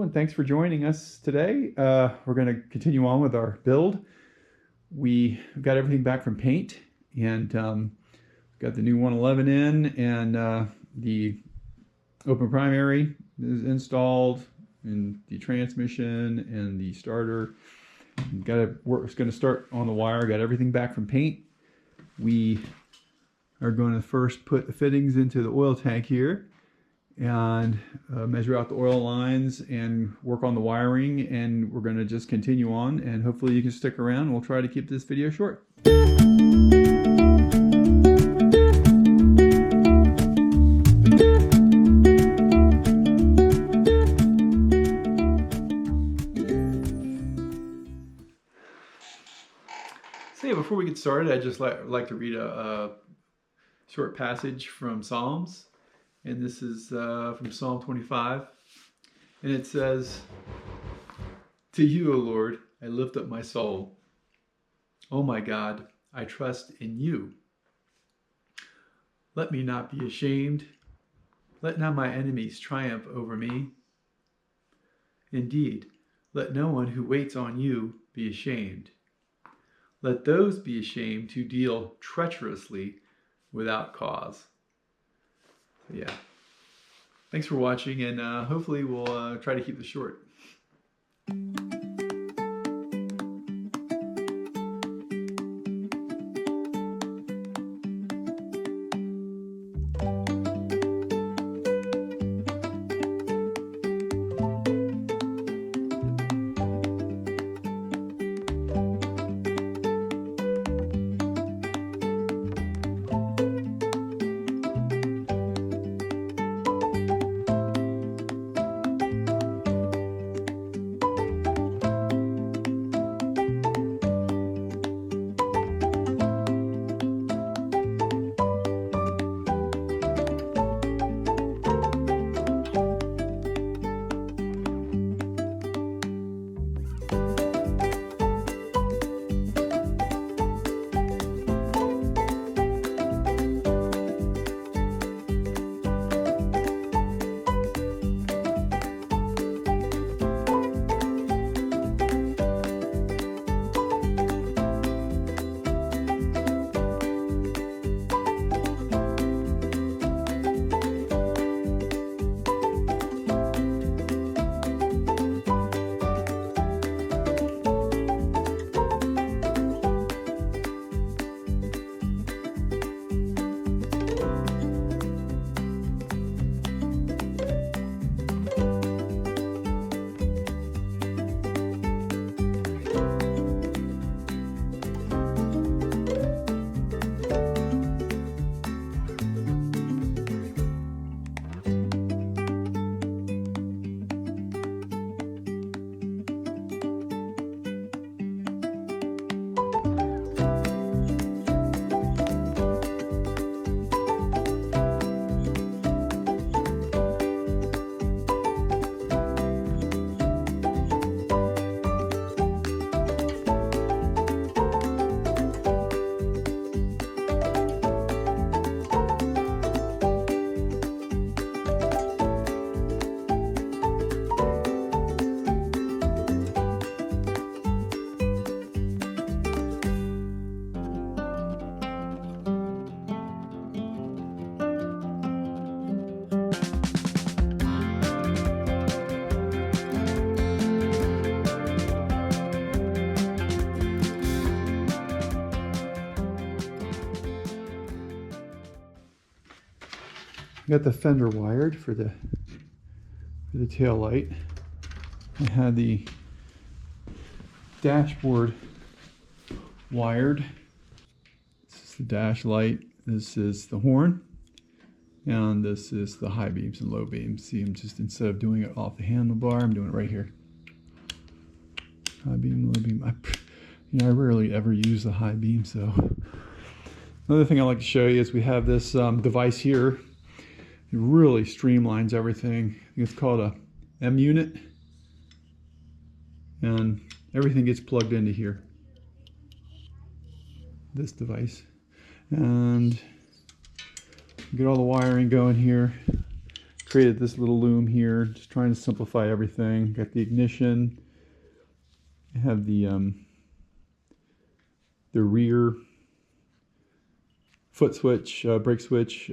and thanks for joining us today. We're going to continue on with our build. We got everything back from paint, and got the new 111 in, and the open primary is installed, and the transmission and the starter. It's going to start on the wire. Got everything back from paint. We are going to first put the fittings into the oil tank here and measure out the oil lines and work on the wiring, and we're going to just continue on, and hopefully you can stick around. We'll try to keep this video short. So yeah, before we get started, I'd just like to read a short passage from Psalms. And this is from Psalm 25. And it says, "To you, O Lord, I lift up my soul. O my God, I trust in you. Let me not be ashamed. Let not my enemies triumph over me. Indeed, let no one who waits on you be ashamed. Let those be ashamed who deal treacherously without cause." So yeah, thanks for watching, and hopefully we'll try to keep this short. Got the fender wired for the tail light. I had the dashboard wired. This is the dash light. This is the horn, and this is the high beams and low beams. See, I'm just, instead of doing it off the handlebar, I'm doing it right here. High beam, low beam. I rarely ever use the high beam. So another thing I'd like to show you is we have this device here. It really streamlines everything. It's called a M unit, and everything gets plugged into here, this device, and get all the wiring going here. created this little loom here, just trying to simplify everything. Got the ignition. I have the rear foot switch, brake switch.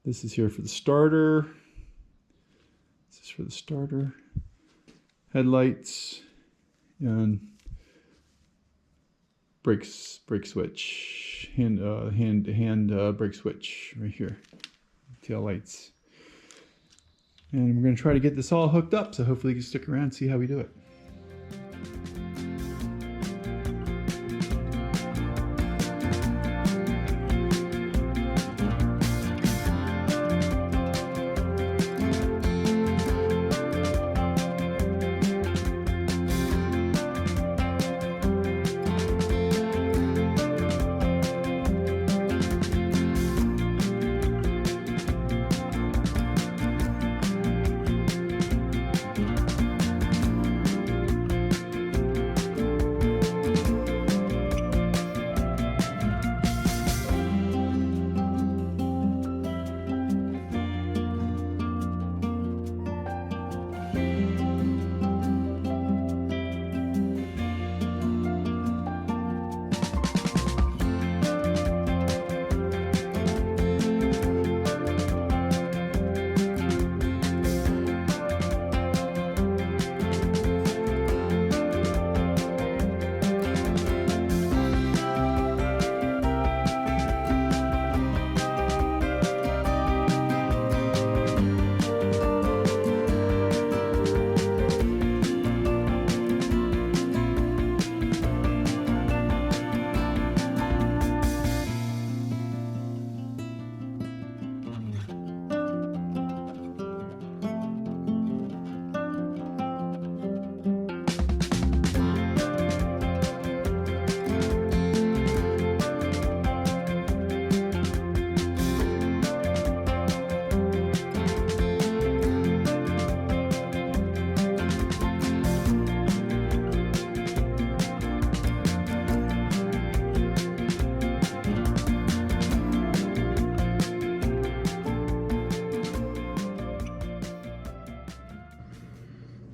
This is here for the starter. This is for the starter. Headlights and brake switch, hand brake switch right here. Tail lights. And we're going to try to get this all hooked up, so hopefully you can stick around and see how we do it.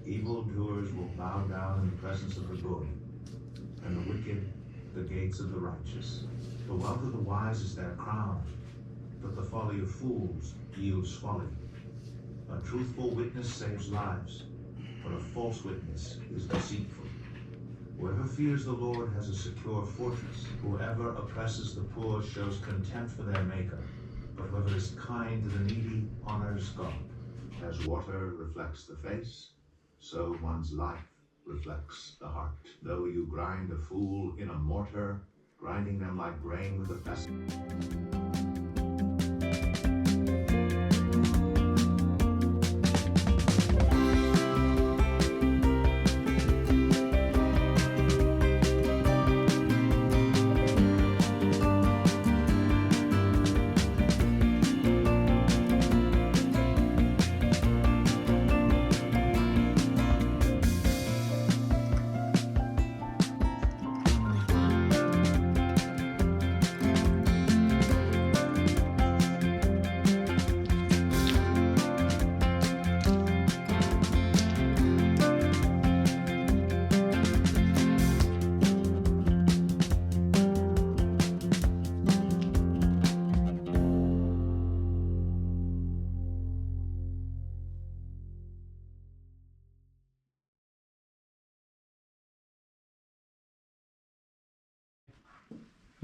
Evildoers will bow down in the presence of the good, and the wicked the gates of the righteous. The wealth of the wise is their crown, but the folly of fools yields folly. A truthful witness saves lives, but a false witness is deceitful. Whoever fears the Lord has a secure fortress. Whoever oppresses the poor shows contempt for their maker, but whoever is kind to the needy honors God. As water reflects the face, so one's life reflects the heart. Though you grind a fool in a mortar, grinding them like grain with a pestle.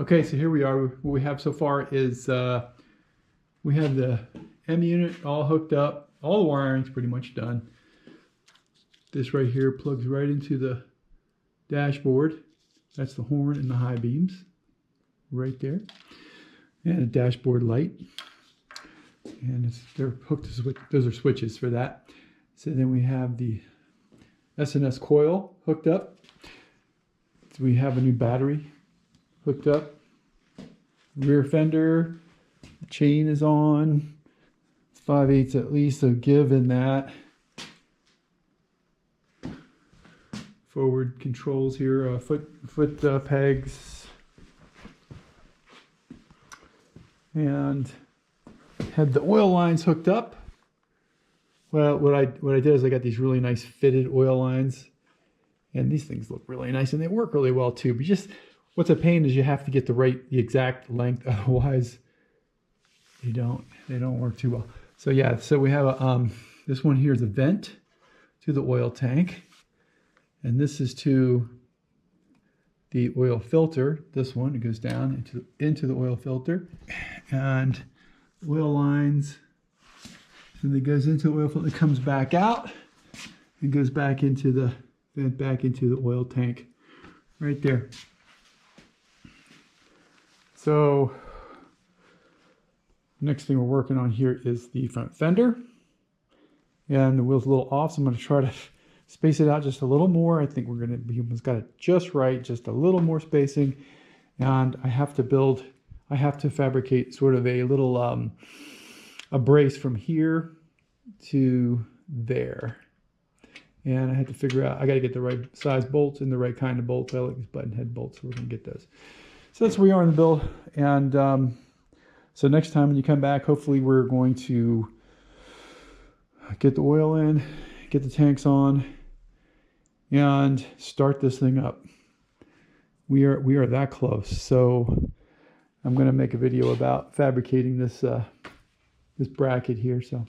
Okay, so here we are. What we have so far is we have the M unit all hooked up. All the wiring's pretty much done. This right here plugs right into the dashboard. That's the horn and the high beams right there. And a dashboard light. And they're hooked to switch. Those are switches for that. So then we have the S&S coil hooked up. So we have a new battery hooked up. Rear fender, the chain is on. It's 5/8 at least, so give in that. Forward controls here, foot pegs. And have the oil lines hooked up. Well, what I did is I got these really nice fitted oil lines, and these things look really nice and they work really well too. But just what's a pain is you have to get the exact length, otherwise they don't work too well. So yeah, so we have a this one here is a vent to the oil tank, and this is to the oil filter. This one, it goes down into the oil filter, and oil lines. And it goes into the oil filter, it comes back out, and goes back into the vent, back into the oil tank, right there. So next thing we're working on here is the front fender, and the wheel's a little off, so I'm going to try to space it out just a little more. I think we're going to be almost got it just right, just a little more spacing, and I have to fabricate sort of a little a brace from here to there, and I had to figure out, I got to get the right size bolts and the right kind of bolts. I like these button head bolts, so we're going to get those. So that's where we are in the build, and so next time when you come back, hopefully we're going to get the oil in, get the tanks on, and start this thing up. We are that close. So I'm going to make a video about fabricating this this bracket here. So,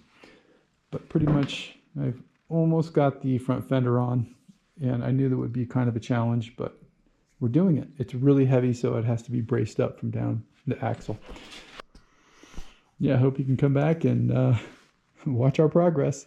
but pretty much I've almost got the front fender on, and I knew that would be kind of a challenge, but we're doing it. It's really heavy, so it has to be braced up from down the axle. Yeah, I hope you can come back and watch our progress.